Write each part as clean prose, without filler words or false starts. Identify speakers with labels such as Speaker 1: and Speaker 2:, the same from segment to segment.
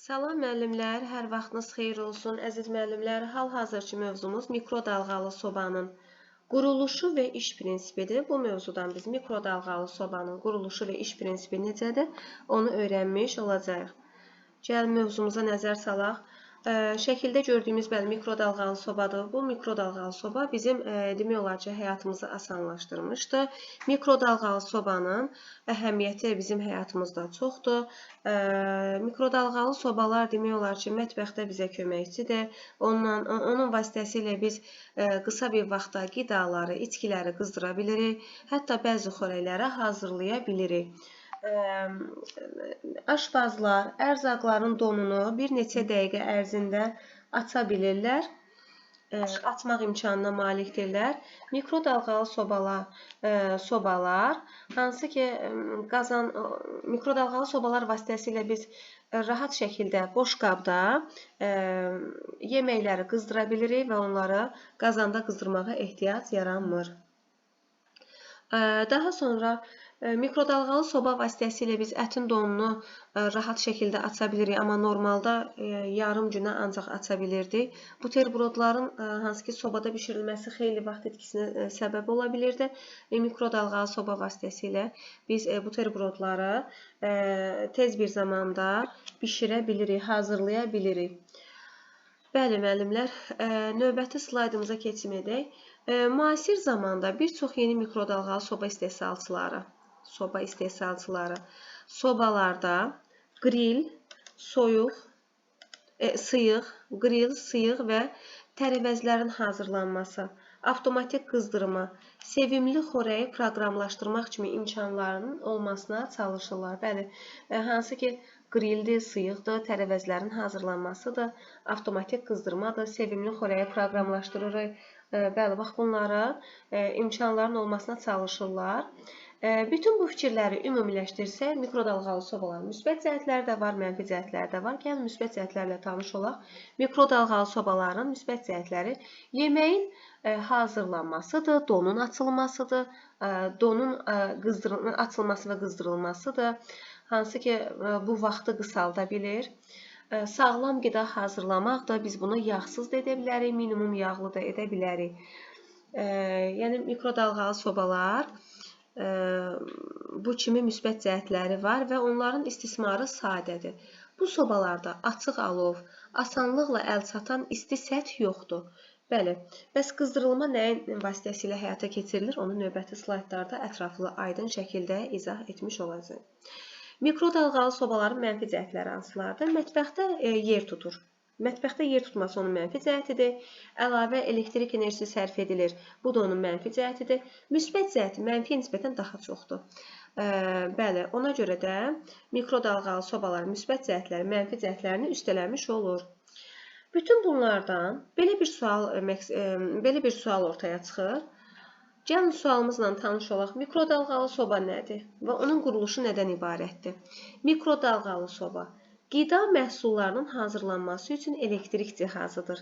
Speaker 1: Salam müəllimlər, hər vaxtınız xeyir olsun. Əziz müəllimlər, hal-hazırki mövzumuz mikrodalğalı sobanın quruluşu və iş prinsipidir. Bu mövzudan biz mikrodalğalı sobanın quruluşu və iş prinsipi necədir, onu öyrənmiş olacağıq. Gəlin mövzumuza nəzər salaq. Şəkildə gördüyümüz mikrodalğalı sobadır. Bu mikrodalğalı soba bizim demək olar ki, həyatımızı asanlaşdırmışdı. Mikrodalğalı sobanın əhəmiyyəti bizim həyatımızda çoxdur. Mikrodalğalı sobalar demək olar ki, mətbəxdə bizə köməkçidir. Onun vasitəsilə biz qısa bir vaxtda qidaları, içkiləri qızdıra bilirik. Hətta bəzi xörəkləri hazırlaya bilirik. Aşpazlar ərzaqların donunu bir neçə dəqiqə ərzində aça bilirlər, açmaq imkanına malikdirlər. Mikrodalğalı sobalar, hansı ki mikrodalğalı sobalar vasitəsilə biz rahat şəkildə boş qabda yeməkləri qızdıra bilirik və onları qazanda qızdırmağa ehtiyac yaranmır. Daha sonra mikrodalğalı soba vasitəsilə biz ətin donunu rahat şəkildə aça bilirik, amma normalda yarım günə ancaq aça bilirdik. Buterbrodların hansı ki sobada bişirilməsi xeyli vaxt itkisinə səbəb ola bilirdi. Mikrodalğalı soba vasitəsilə biz buterbrodları tez bir zamanda bişirə bilirik, hazırlaya bilirik. Bəli, müəllimlər, növbəti slaydımıza keçim edək. Müasir zamanda bir çox yeni mikrodalğalı soba istehsalçıları sobalarda qril, sıyıq və tərəvəzlərin hazırlanması, avtomatik qızdırma, sevimli xörəyi proqramlaşdırmaq kimi imkanlarının olmasına çalışırlar. Bəli, hansı ki qrildir, sıyıqdır, tərəvəzlərin hazırlanmasıdır, avtomatik qızdırmadır, sevimli xörəyi proqramlaşdırırıq. Bəli, bax bunlara imkanların olmasına çalışırlar. Bütün bu fikirləri ümumiləşdirsək, mikrodalğalı sobaların müsbət cəhətləri də var, mənfi cəhətləri də var. Gəlin müsbət cəhətlərlə tanış olaq. Mikrodalğalı sobaların müsbət cəhətləri yeməyin hazırlanmasıdır, donun açılmasıdır, donun açılması və qızdırılmasıdır. Hansı ki, bu vaxtı qısalda bilir. Sağlam qida hazırlamaq da biz bunu yağsız da edə bilərik, minimum yağlı da edə bilərik. Yəni, mikrodalğalı sobalar bu kimi müsbət cəhətləri var və onların istismarı sadədir. Bu sobalarda açıq alov, asanlıqla əlçatan isti səth yoxdur. Bəli, bəs qızdırılma nəyin vasitəsilə həyata keçirilir? Onu növbəti slaydlarda ətraflı, aydın şəkildə izah etmiş olacaq. Mikrodalğalı sobaların mənfi cəhətləri hansılardır? Mətbəxdə yer tutur. Mətbəxdə yer tutması onun mənfi cəhətidir. Əlavə elektrik enerjisi sərf edilir. Bu da onun mənfi cəhətidir. Müsbət cəhəti mənfiyə nisbətən daha çoxdur. Bəli, ona görə də mikrodalğalı sobaların müsbət cəhətləri mənfi cəhətlərini üstələmiş olur. Bütün bunlardan belə bir sual ortaya çıxır. Gəlin sualımızla tanış olaq. Mikrodalğalı soba nədir və onun quruluşu nədən ibarətdir? Mikrodalğalı soba qida məhsullarının hazırlanması üçün elektrik cihazıdır.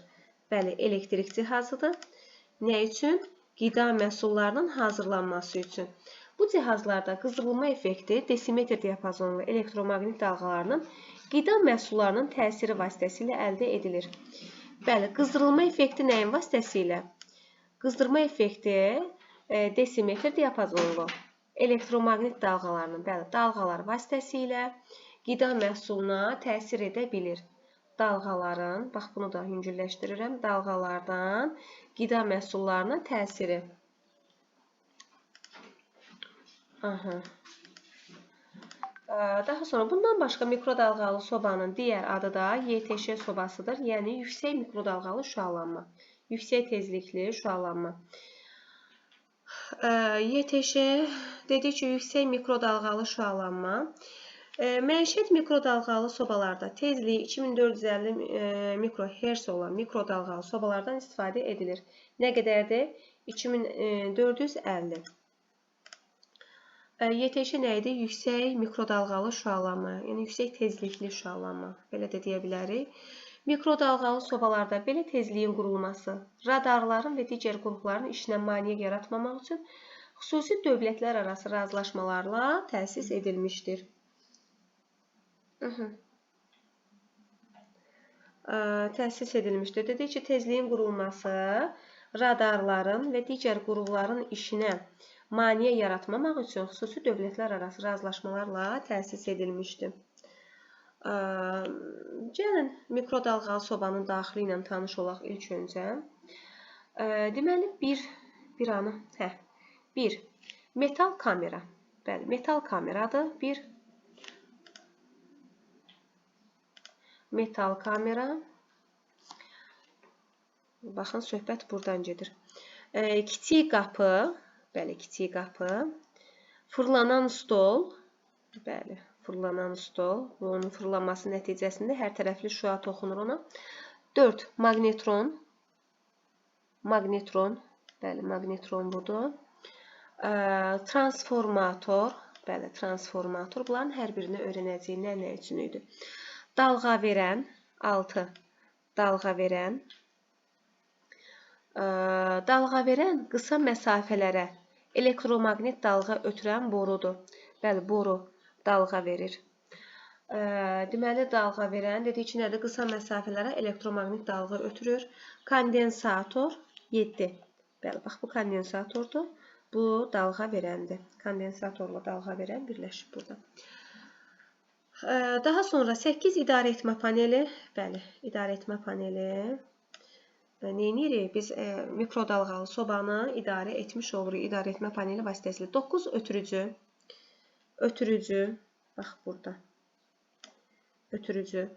Speaker 1: Bəli, elektrik cihazıdır. Nə üçün? Qida məhsullarının hazırlanması üçün. Bu cihazlarda qızdırılma effekti desimetr diapazonlu elektromaqnit dalğalarının qida məhsullarının təsiri vasitəsilə əldə edilir. Bəli, qızdırılma effekti nəyin vasitəsilə? Qızdırma effekti desimetr diapazonlu elektromaqnit dalğalarının, dalğalar vasitəsilə qida məhsuluna təsir edə bilir. Dalğaların, bax bunu da yüngülləşdirirəm, dalğalardan qida məhsullarına təsiri. Daha sonra bundan başqa mikrodalğalı sobanın digər adı da YTŞ sobasıdır, yəni yüksək mikrodalğalı şüalanma, yüksək tezlikli şüalanma. YTŞ dedik ki, yüksək mikrodalğalı şüalanma. Məişət mikrodalğalı sobalarda tezliyi 2450 mikrohertz olan mikrodalğalı sobalardan istifadə edilir. Nə qədərdir? 2450. YTŞ nə idi? Yüksək mikrodalğalı şüalanma, yəni yüksək tezlikli şüalanma, belə də deyə bilərik. Mikrodalğalı sobalarda belə tezliyin qurulması radarların və digər qurğuların işinə maneə yaratmamaq üçün xüsusi dövlətlər arası razılaşmalarla təsis edilmişdir. təsis edilmişdir. Dedi ki, tezliyin qurulması radarların və digər qurğuların işinə maneə yaratmamaq üçün xüsusi dövlətlər arası razılaşmalarla təsis edilmişdir. Gəlin mikrodalğalı sobanın daxili ilə tanış olaq ilk öncə. Deməli, bir metal kamera. Bəli, metal kameradır. Bir metal kamera. Baxın, söhbət buradan gedir. Kiçik qapı, bəli, kiçik qapı. Fırlanan stol, bəli, fırlanan stol. Bunun fırlanması nəticəsində hər tərəfli şüa toxunur ona. 4. Magnetron. Magnetron, bəli, magnetron budur. Transformator, bəli, transformator. Bunların hər birini öyrənəcəyik nə üçün idi. Dalğa verən, 6. Dalğa verən. Dalğa verən qısa məsafələrə elektromaqnit dalğa ötürən borudur. Bəli, boru dalğa verir. Deməli, dalğa verən dedik ki, nədir? Qısa məsafələrə elektromaqnit dalğa ötürür. Kondensator 7. Bəli, bax, bu kondensatordur. Bu dalğa verəndir. Kondensatorla dalğa verən birləşib burada. Daha sonra 8 idarə etmə paneli. Bəli, idarə etmə paneli. Neyinirik? Biz mikrodalğalı sobanı idarə etmiş oluruq. İdarə etmə paneli vasitəsilə. 9 ötürücü. Ötürücü. Bax, burada. Ötürücü.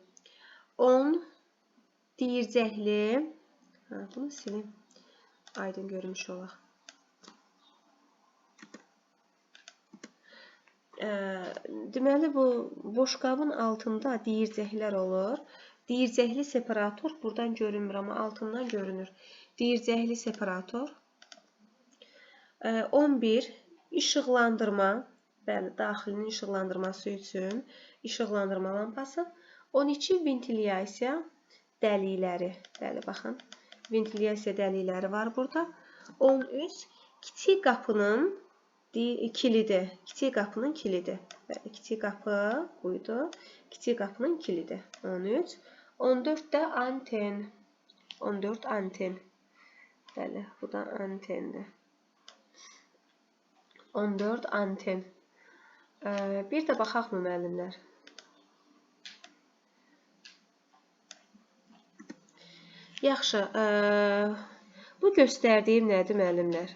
Speaker 1: 10 deyircəkli. Bunu silim. Aydın görmüş olaq. Deməli, bu boşqabın altında deyircəklər olur. Deyircəkli separator buradan görünmür, amma altından görünür. Deyircəkli separator. 11 işıqlandırma. Bəli, daxilinin işıqlandırması üçün işıqlandırma lampası. 12 ventilyasiya dəlikləri. Bəli, baxın. Ventilyasiya dəlikləri var burada. 13 kiçik qapının kilidi. Kiçik qapının kilidi. Bəli, kiçik qapı buydu. Kiçik qapının kilidi. 13. 14 də anten. 14 anten. Bəli, bu da antendir. 14 anten. Bir də baxaq mı müəllimlər? Yaxşı. Bu göstərdiyim nədir müəllimlər?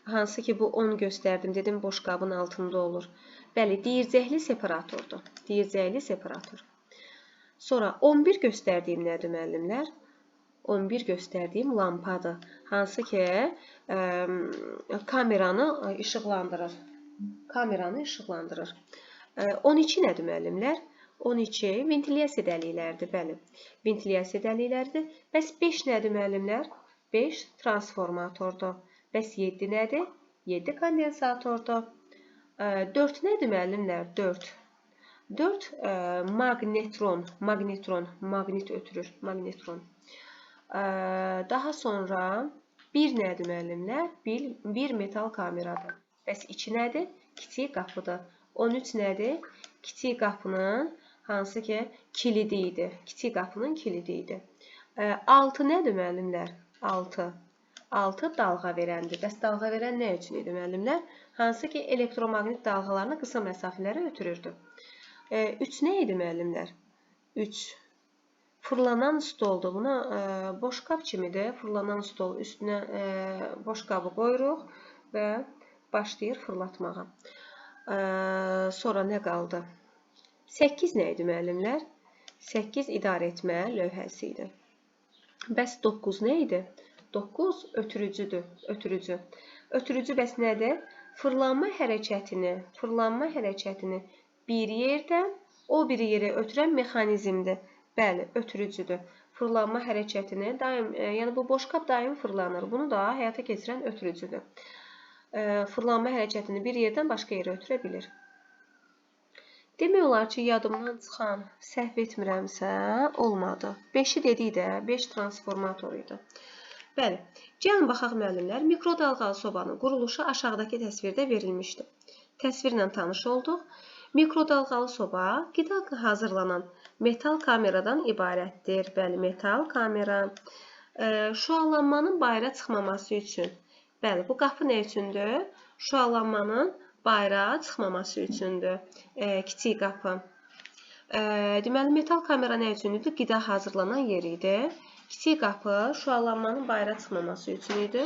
Speaker 1: Hansı ki, bu 10 göstərdim. Dedim, boşqabın altında olur. Bəli, deyircəkli separatordur. Deyircəkli separator. Sonra 11 göstərdiyim nədir müəllimlər? 11 göstərdiyim lampadır. Hansı ki, kameranı işıqlandırır. Kameranı işıqlandırır. 12 nədir müəllimlər? 12 ventilyasiya dəlikləridir. Bəli, ventilyasiya dəlikləridir. Bəs 5 nədir müəllimlər? 5 transformatordur. Bəs 7 nədir? 7 kondensatordur. 4 nədir müəllimlər? 4. 4 magnetron. Magnetron. Maqnit ötürür. Magnetron. Daha sonra 1 nədir müəllimlər? 1 metal kameradır. Bəs 2 nədir? Kiçik qapıdır. 13 nədir? Kiçik qapının hansı ki kilidi idi. Kiçik qapının kilidi idi. 6 nədir müəllimlər? 6. 6 dalğa verəndir. Bəs dalğa verən nə üçün idi müəllimlər? Hansı ki elektromaqnit dalğalarını qısa məsafələrə ötürürdü. 3 nə idi müəllimlər? 3. Fırlanan stoldur. Buna boşqab kimidir. Fırlanan stol üstünə boşqabı qoyuruq və başlayır fırlatmağa. Sonra nə qaldı? 8 nə idi müəllimlər? 8 idarə etmə lövhəsi idi. Bəs 9 nə idi? 9 ötürücüdür. Ötürücü. Ötürücü bəs nədir? Fırlanma hərəkətini bir yerdən o bir yerə ötürən mexanizmdir. Bəli, ötürücüdür. Fırlanma hərəkətini daim, yəni bu boşqab daim fırlanır. Bunu da həyata keçirən ötürücüdür. Fırlanma hərəkətini bir yerdən başqa yerə ötürə bilir. Demək olar ki, yadımdan çıxan, səhv etmirəmsə, olmadı. 5-i dedik də, 5 transformator idi. Bəli, gəlin baxaq müəllimlər. Mikrodalğalı sobanın quruluşu aşağıdakı təsvirdə verilmişdir. Təsvirlə tanış olduq. Mikrodalğalı soba qida hazırlanan metal kameradan ibarətdir. Bəli, metal kamera. Şüalanmanın bayıra çıxmaması üçün. Bəli, bu qapı nə üçündür? Şüalanmanın bayıra çıxmaması üçündür. Kiçik qapı. Deməli, metal kamera nə üçündür? Qida hazırlanan yer idi. Kiçik qapı şüalanmanın bayıra çıxmaması üçün idi.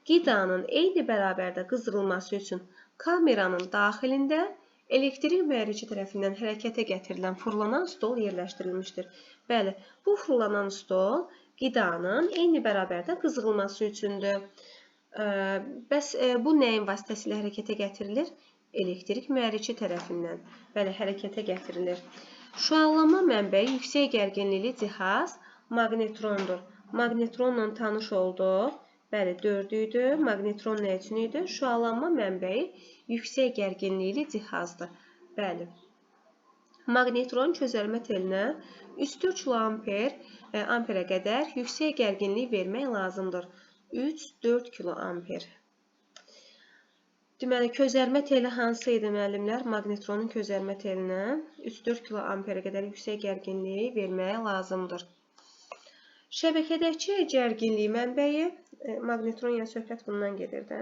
Speaker 1: Qidanın eyni bərabərdə qızdırılması üçün kameranın daxilində elektrik mühərriki tərəfindən hərəkətə gətirilən fırlanan stol yerləşdirilmişdir. Bəli, bu fırlanan stol qidanın eyni bərabərdə qızdırılması üçündür. Bəs bu nəyin vasitəsilə hərəkətə gətirilir? Elektrik mühərriki tərəfindən. Bəli, hərəkətə gətirilir. Şüalanma mənbəyi yüksək gərginlikli cihaz maqnetrondur. Maqnetronla tanış olduq. Bəli, 4 idi. Maqnetron nə üçün idi? Şüalanma mənbəyi yüksək gərginlikli cihazdır. Bəli. Maqnetron közəlmə telinə 3-4 kA-amperə qədər yüksək gərginlik vermək lazımdır. 3-4 kA. Deməli, közəlmə teli hansı idi müəllimlər? Maqnetronun közəlmə telinə 3-4 kA-a qədər yüksək gərginlik vermək lazımdır. Şəbəkədəki gərginlik mənbəyi, maqnetron ilə söhbət bundan gedir də.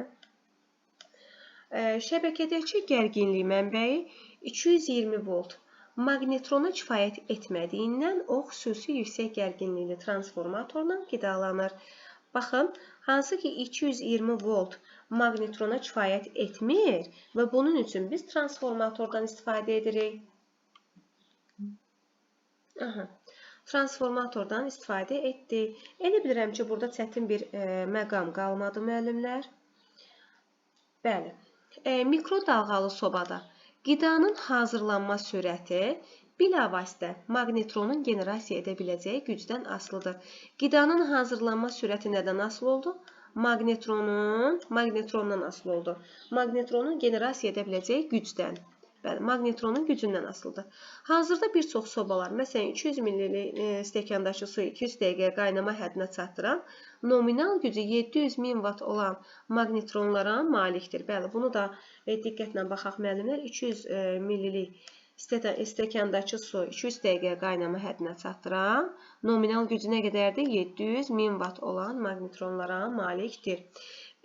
Speaker 1: Şəbəkədəki gərginlik mənbəyi 220 volt. Maqnetrona kifayət etmədiyindən o xüsusi yüksək gərginlikli transformatorla qidalanır. Baxın, hansı ki 220 volt maqnetrona kifayət etmir və bunun üçün biz transformatordan istifadə edirik. Transformatordan istifadə etdik. Elə bilirəm ki, burada çətin bir məqam qalmadı müəllimlər. Bəli. Mikrodalğalı sobada qidanın hazırlanma sürəti bilavasitə maqnetronun generasiya edə biləcəyi gücdən asılıdır. Qidanın hazırlanma sürəti nədən asılı oldu? Maqnetrondan asılı oldu. Maqnetronun generasiya edə biləcəyi gücdən. Bəli, maqnetronun gücündən asılıdır. Hazırda bir çox sobalar, məsələn 200 ml stəkandakı suyu 200 dəqiqə qaynama həddinə çatdıran nominal gücü 700.000 Watt olan maqnetronlara malikdir. Bəli, bunu da diqqətlə baxaq müəllimlər. 200 ml stəkandakı su 200 dəqiqə qaynama həddinə çatdıran nominal gücü nə qədərdir? 700.000 Watt olan maqnetronlara malikdir.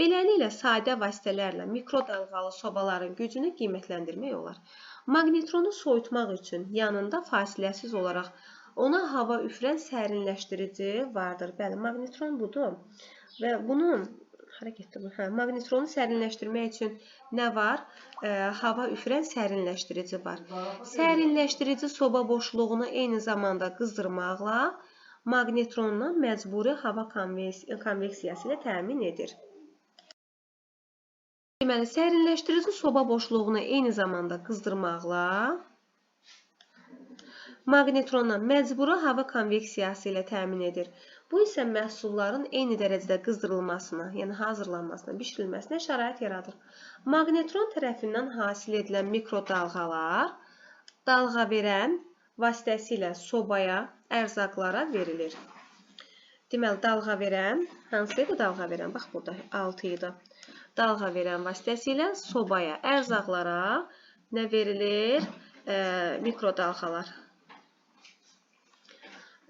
Speaker 1: Beləliklə, sadə vasitələrlə mikrodalğalı sobaların gücünü qiymətləndirmək olar. Maqnetronu soyutmaq üçün yanında fasiləsiz olaraq ona hava üfürən sərinləşdirici vardır. Bəli, maqnetron budur. Və bunun maqnetronu sərinləşdirmək üçün nə var? Hava üfürən sərinləşdirici var. Sərinləşdirici soba boşluğunu eyni zamanda qızdırmaqla maqnetronla məcburi hava konveksiyası ilə təmin edir. Deməli, sərinləşdirici soba boşluğunu eyni zamanda qızdırmaqla maqnetronla məcburi hava konveksiyası ilə təmin edir. Bu isə məhsulların eyni dərəcədə qızdırılmasına, yəni hazırlanmasına, bişirilməsinə şərait yaradır. Maqnetron tərəfindən hasil edilən mikrodalğalar dalğaverən vasitəsilə sobaya, ərzaqlara verilir. Deməli, dalğaverən, hansı idi dalğaverən? Bax, burada 6 idi. Dalğaverən vasitəsilə sobaya, ərzaqlara nə verilir? Mikrodalğalar.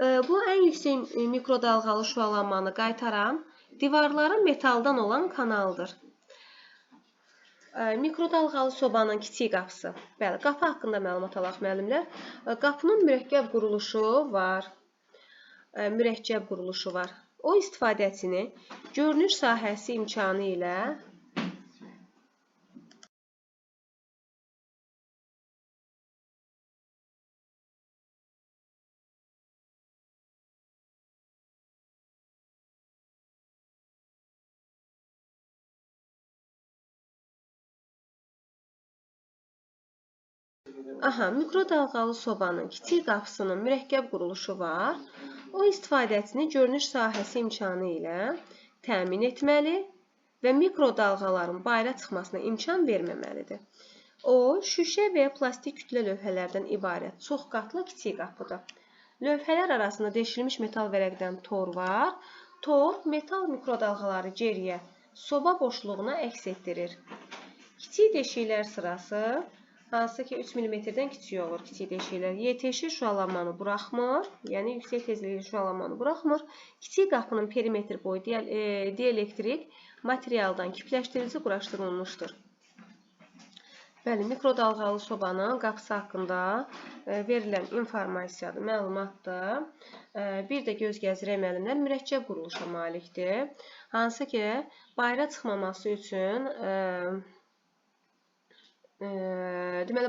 Speaker 1: Bu ən yüksək mikrodalğalı şüalanmanı qaytaran divarları metaldan olan kanaldır. Mikrodalğalı sobanın kiçik qapısı. Bəli, qapı haqqında məlumat alaq müəllimlər. Qapının mürəkkəb quruluşu var. O istifadəçini görünüş sahəsi imkanı ilə mikrodalğalı sobanın kiçik qapısının mürəkkəb quruluşu var. O istifadəçini görünüş sahəsi imkanı ilə təmin etməli və mikrodalğaların bayıra çıxmasına imkan verməməlidir. O, şüşə və plastik kütlə lövhələrdən ibarət çox qatlı kiçik qapıdır. Lövhələr arasında deşilmiş metal vərəqdən tor var. Tor, metal mikrodalğaları geriyə, soba boşluğuna əks etdirir. Kiçik deşiklər sırası hansı ki 3 mm-dən kiçik olur kiçik deşiklər. YTŞ şüalanmanı buraxmır, yəni yüksək tezlikli şüalanmanı buraxmır. Kiçik qapının perimetr boyu dielektrik materialdan kütləşdirici quraşdırılmışdır. Bəli, mikrodalğalı sobanın qapısı haqqında verilən informasiyadır, məlumatdır. Bir də göz gəzdirək müəllimlər mürəkkəb quruluşa malikdir. Hansı ki, bayıra çıxmaması üçün deməli,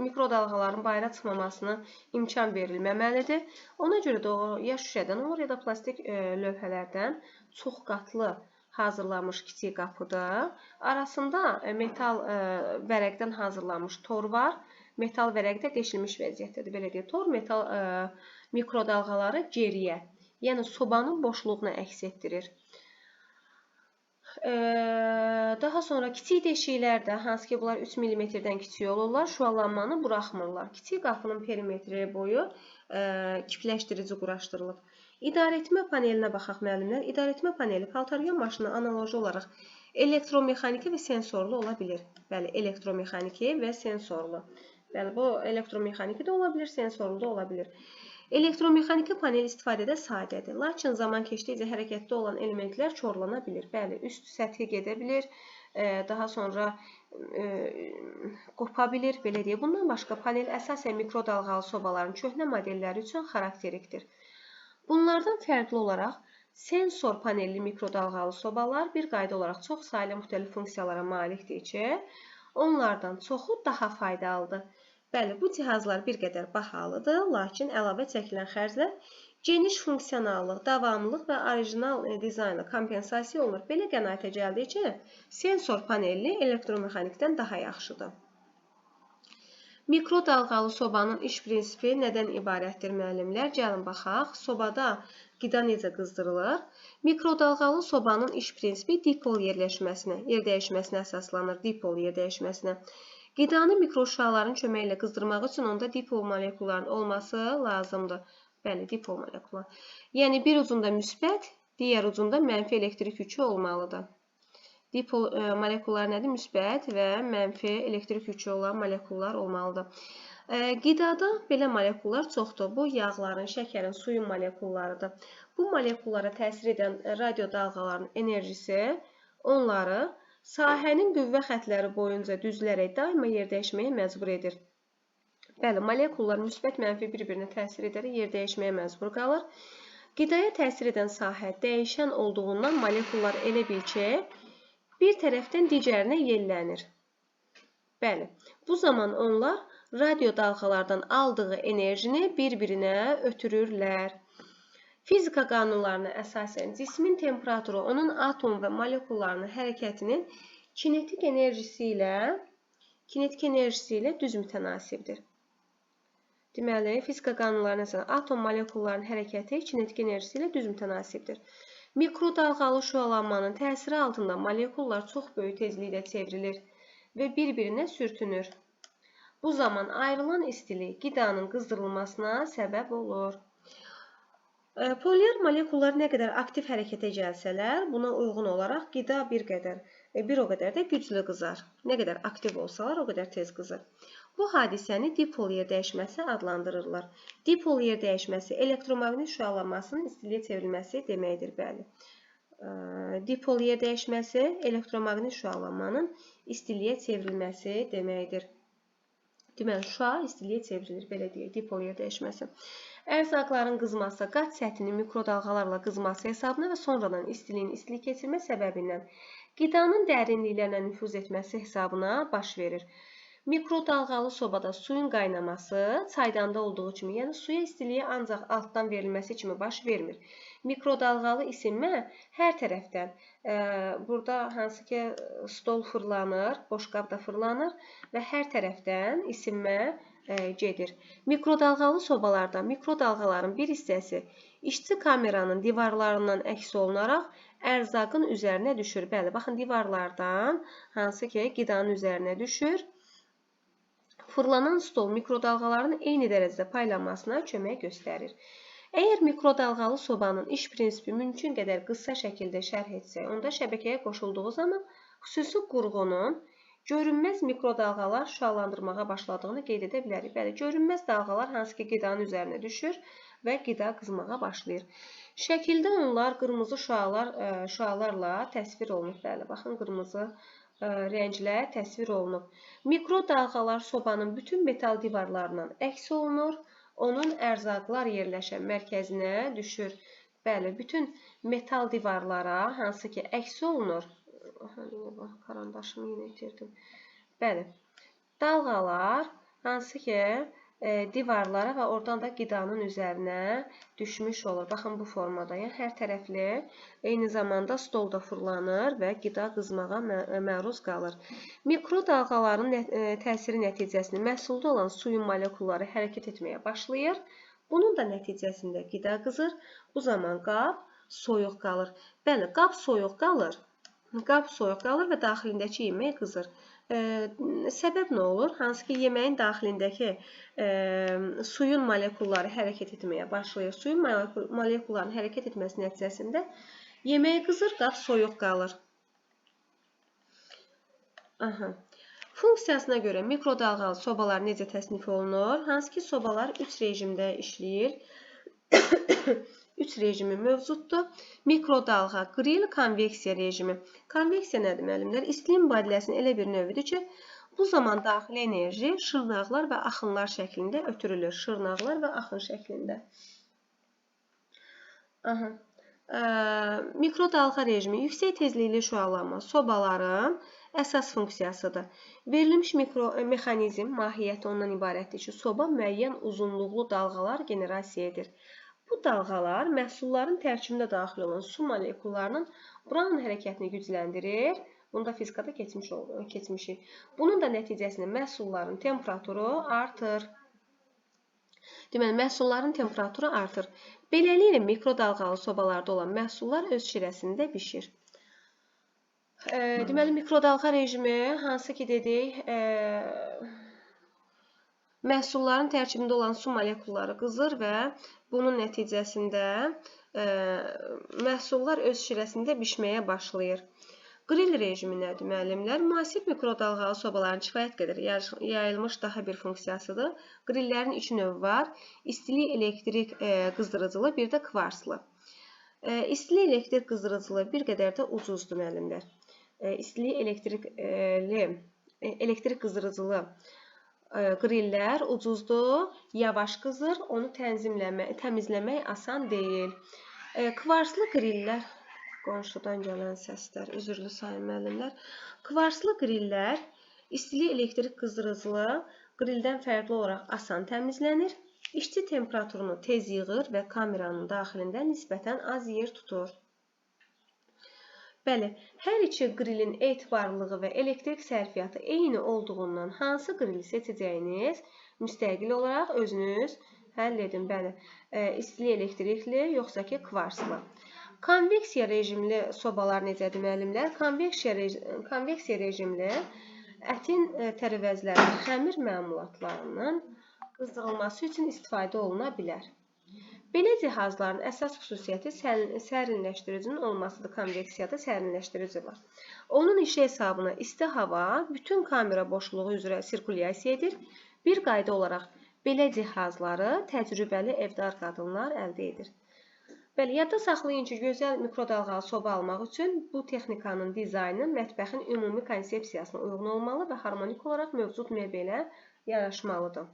Speaker 1: mikrodalğaların bayıra çıxmamasına imkan verilməməlidir. Ona görə də o ya şüşədən olur, ya da plastik lövhələrdən çox qatlı hazırlanmış kiçik qapıdır. Arasında metal vərəqdən hazırlanmış tor var. Metal vərəq də deşilmiş vəziyyətdədir. Belə deyək, tor metal mikrodalğaları geriyə, yəni sobanın boşluğuna əks etdirir. Daha sonra kiçik deşiklərdə, hansı ki bunlar 3 mm-dən kiçik olurlar, şüalanmanı buraxmırlar. Kiçik qapının perimetri boyu kütləşdirici quraşdırılıb. İdarəetmə panelinə baxaq müəllimlər. İdarəetmə paneli paltaryan maşını analoji olaraq elektromexaniki və sensorlu ola bilir. Bəli, elektromexaniki və sensorlu. Bəli, bu elektromexaniki də ola bilir, sensorlu da ola bilir. Elektromexaniki panel istifadədə sadədir, lakin zaman keçdikcə hərəkətdə olan elementlər çorlana bilir. Bəli, üst səthi gedə bilir, daha sonra qopa bilir, belə deyək. Bundan başqa panel əsasən mikrodalğalı sobaların köhnə modelləri üçün xarakterikdir. Bunlardan fərqli olaraq sensor panelli mikrodalğalı sobalar bir qayda olaraq çox saylı müxtəlif funksiyalara malikdir ki, onlardan çoxu daha faydalıdır. Bəli, bu cihazlar bir qədər bahalıdır, lakin əlavə çəkilən xərclər geniş funksionallıq, davamlılıq və orijinal dizaynla kompensasiya olunur. Belə qənaətə gəldik ki, sensor panelli elektromexanikdən daha yaxşıdır. Mikrodalğalı sobanın iş prinsipi nədən ibarətdir müəllimlər? Gəlin baxaq. Sobada qida necə qızdırılır? Mikrodalğalı sobanın iş prinsipi dipol yerləşməsinə, yerdəyişməsinə əsaslanır. Dipol yerdəyişməsinə. Qidanı mikroşüaların köməyi ilə qızdırmaq üçün onda dipol molekulların olması lazımdır. Bəli, dipol molekullar. Yəni bir ucunda müsbət, digər ucunda mənfi elektrik yükü olmalıdır. Dipol molekullar nədir? Müsbət və mənfi elektrik yükü olan molekullar olmalıdır. Qidada belə molekullar çoxdur. Bu yağların, şəkərin, suyun molekullarıdır. Bu molekullara təsir edən radio dalğaların enerjisi onları sahənin qüvvə xətləri boyunca düzülərək daima yerdəyişməyə məcbur edir. Bəli, molekullar müsbət mənfi bir-birinə təsir edərək yerdəyişməyə məcbur qalır. Qidaya təsir edən sahə dəyişən olduğundan molekullar elə bil ki, bir tərəfdən digərinə yellənir. Bəli, bu zaman onlar radio dalğalardan aldığı enerjini bir-birinə ötürürlər. Fizika qanunlarına əsasən cismin temperaturu onun atom və molekullarının hərəkətinin kinetik enerjisi ilə düz mütənasibdir. Deməli, fizika qanunlarına əsasən atom molekullarının hərəkəti kinetik enerjisi ilə düz mütənasibdir. Mikrodalğalı şüalanmanın təsiri altında molekullar çox böyük tezliklə çevrilir və bir-birinə sürtünür. Bu zaman ayrılan istilik qidanın qızdırılmasına səbəb olur. Polimer molekullar nə qədər aktiv hərəkətə gəlsələr, buna uyğun olaraq qida bir o qədər də güclü qızar. Nə qədər aktiv olsalar, o qədər tez qızır. Bu hadisəni dipol yerdəyişməsi adlandırırlar. Dipol yerdəyişməsi elektromaqnit şüalanmasının istiliyə çevrilməsi deməkdir, bəli. Dipol yerdəyişməsi elektromaqnit şüalanmanın istiliyə çevrilməsi deməkdir. Deməli, şüa istiliyə çevrilir, belə deyək, dipol yerdəyişməsi. Ərzaqların qızması, qat səthinin mikrodalğalarla qızması hesabına və sonradan istiliyin istilik keçirmə səbəbindən qidanın dərinliklərlə nüfuz etməsi hesabına baş verir. Mikrodalğalı sobada suyun qaynaması çaydanda olduğu kimi, yəni suya istiliyə ancaq altdan verilməsi kimi baş vermir. Mikrodalğalı isinmə hər tərəfdən, burada hansı ki stol fırlanır, boşqab da fırlanır və hər tərəfdən isinmə gedir. Mikrodalğalı sobalarda mikrodalğaların bir hissəsi işçi kameranın divarlarından əks olunaraq ərzaqın üzərinə düşür. Bəli, baxın, divarlardan hansı ki qidanın üzərinə düşür. Fırlanan stol mikrodalğaların eyni dərəcədə paylanmasına kömək göstərir. Əgər mikrodalğalı sobanın iş prinsipi mümkün qədər qısa şəkildə şərh etsək, onda şəbəkəyə qoşulduğu zaman xüsusi qurğunun Görünməz mikrodalğalar şüalandırmağa başladığını qeyd edə bilərik. Bəli, görünməz dalğalar hansı ki qidanın üzərinə düşür və qida qızmağa başlayır. Şəkildə onlar qırmızı şüalarla təsvir olunub. Bəli, baxın, qırmızı rənglə təsvir olunub. Mikrodalğalar sobanın bütün metal divarlarından əks olunur. Onun ərzaqlar yerləşən mərkəzinə düşür. Bəli, bütün metal divarlara hansı ki əks olunur. Karandaşımı yenə itirdim. Bəli, dalğalar hansı ki divarlara və oradan da qidanın üzərinə düşmüş olur. Baxın, bu formada, yəni hər tərəfli, eyni zamanda stolda fırlanır və qida qızmağa məruz qalır. Mikrodalğaların təsiri nəticəsində məhsulda olan suyun molekulları hərəkət etməyə başlayır. Bunun da nəticəsində qida qızır. Bu zaman qab soyuq qalır. Bəli, qab soyuq qalır. Qab soyuq qalır və daxilindəki yemək qızır. Səbəb nə olur? Hansı ki, yeməyin daxilindəki suyun molekulları hərəkət etməyə başlayır. Suyun molekullarının hərəkət etməsi nəticəsində yemək qızır, qab soyuq qalır. Funksiyasına görə mikrodalğalı sobalar necə təsnif olunur? Hansı ki, sobalar 3 rejimdə işləyir. 3 rejimi mövcuddur. Mikrodalğa, qril, konveksiya rejimi. Konveksiya nədir, müəllimlər? İstilik mübadiləsinin elə bir növüdür ki, bu zaman daxili enerji şırnaqlar və axınlar şəklində ötürülür. Şırnaqlar və axın şəklində. Mikrodalğa rejimi yüksək tezlikli şüalanma sobaların əsas funksiyasıdır. Verilmiş mexanizm mahiyyəti ondan ibarətdir ki, soba müəyyən uzunluqlu dalğalar generasiya edir. Bu dalğalar məhsulların tərkibində daxil olan su molekullarının Brown hərəkətini gücləndirir. Bunu da fizikada keçmişik. Bunun da nəticəsində məhsulların temperaturu artır. Deməli, məhsulların temperaturu artır. Beləliklə, mikrodalğalı sobalarda olan məhsullar öz şirəsində bişir. Deməli, mikrodalğa rejimi hansı ki dedik, məhsulların tərkibində olan su molekulları qızır və bunun nəticəsində məhsullar öz şirəsində bişməyə başlayır. Qril rejimi nədir, müəllimlər? Müasir mikrodalğalı sobaların kifayət qədər yayılmış daha bir funksiyasıdır. Qrillərin 2 növü var. İstilik elektrik qızdırıcılı, bir də kvarslı. İstilik elektrik qızdırıcılı bir qədər də ucuzdur, müəllimlər. İstilik elektrik qızdırıcılı qrillər ucuzdur, yavaş qızır, onu təmizləmək asan deyil. Kvarslı qrillər, qonşudan gələn səslər, üzrlü sayın müəllimlər. Kvarslı qrillər istilik elektrik qızdırıcılı qrildən fərqli olaraq asan təmizlənir, işçi temperaturunu tez yığır və kameranın daxilində nisbətən az yer tutur. Bəli, hər iki qrilin etibarlılığı və elektrik sərfiyyatı eyni olduğundan hansı qrili seçəcəyiniz müstəqil olaraq özünüz həll edin. Bəli, istilik elektrikli, yoxsa ki kvarslı. Konveksiya rejimli sobalar necədir, müəllimlər? Konveksiya rejimli ətin tərəvəzləri xəmir məmulatlarının qızdırılması üçün istifadə oluna bilər. Belə cihazların əsas xüsusiyyəti sərinləşdiricinin olmasıdır. Konveksiyada sərinləşdirici var. Onun işi hesabına isti hava bütün kamera boşluğu üzrə sirkulyasiya edir. Bir qayda olaraq belə cihazları təcrübəli evdar qadınlar əldə edir. Bəli, yadda saxlayın ki, gözəl mikrodalğalı soba almaq üçün bu texnikanın dizaynı mətbəxin ümumi konsepsiyasına uyğun olmalı və harmonik olaraq mövcud mebelə yaraşmalıdır.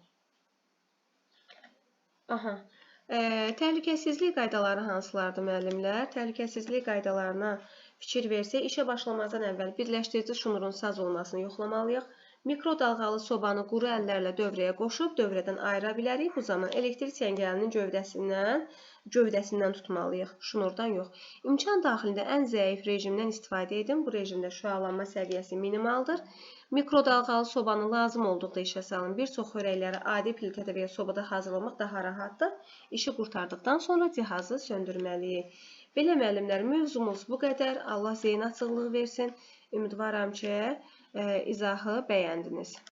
Speaker 1: Təhlükəsizlik qaydaları hansılardır, müəllimlər? Təhlükəsizlik qaydalarına fikir versək, işə başlamazdan əvvəl birləşdirici şnurun saz olmasını yoxlamalıyıq. Mikrodalğalı sobanı quru əllərlə dövrəyə qoşub dövrədən ayıra bilərik. Bu zaman elektrik çəngəlinin gövdəsindən tutmalıyıq, şnurdan yox. İmkan daxilində ən zəif rejimdən istifadə edin. Bu rejimdə şüalanma səviyyəsi minimaldır. Mikrodalğalı sobanı lazım olduqda işə salın. Bir çox xörəkləri adi plitədə və sobada hazırlamaq daha rahatdır. İşi qurtardıqdan sonra cihazı söndürməliyik. Belə müəllimlər, mövzumuz bu qədər. Allah zeyin açıqlığı versin. Ümidvaram ki, izahı bəyəndiniz.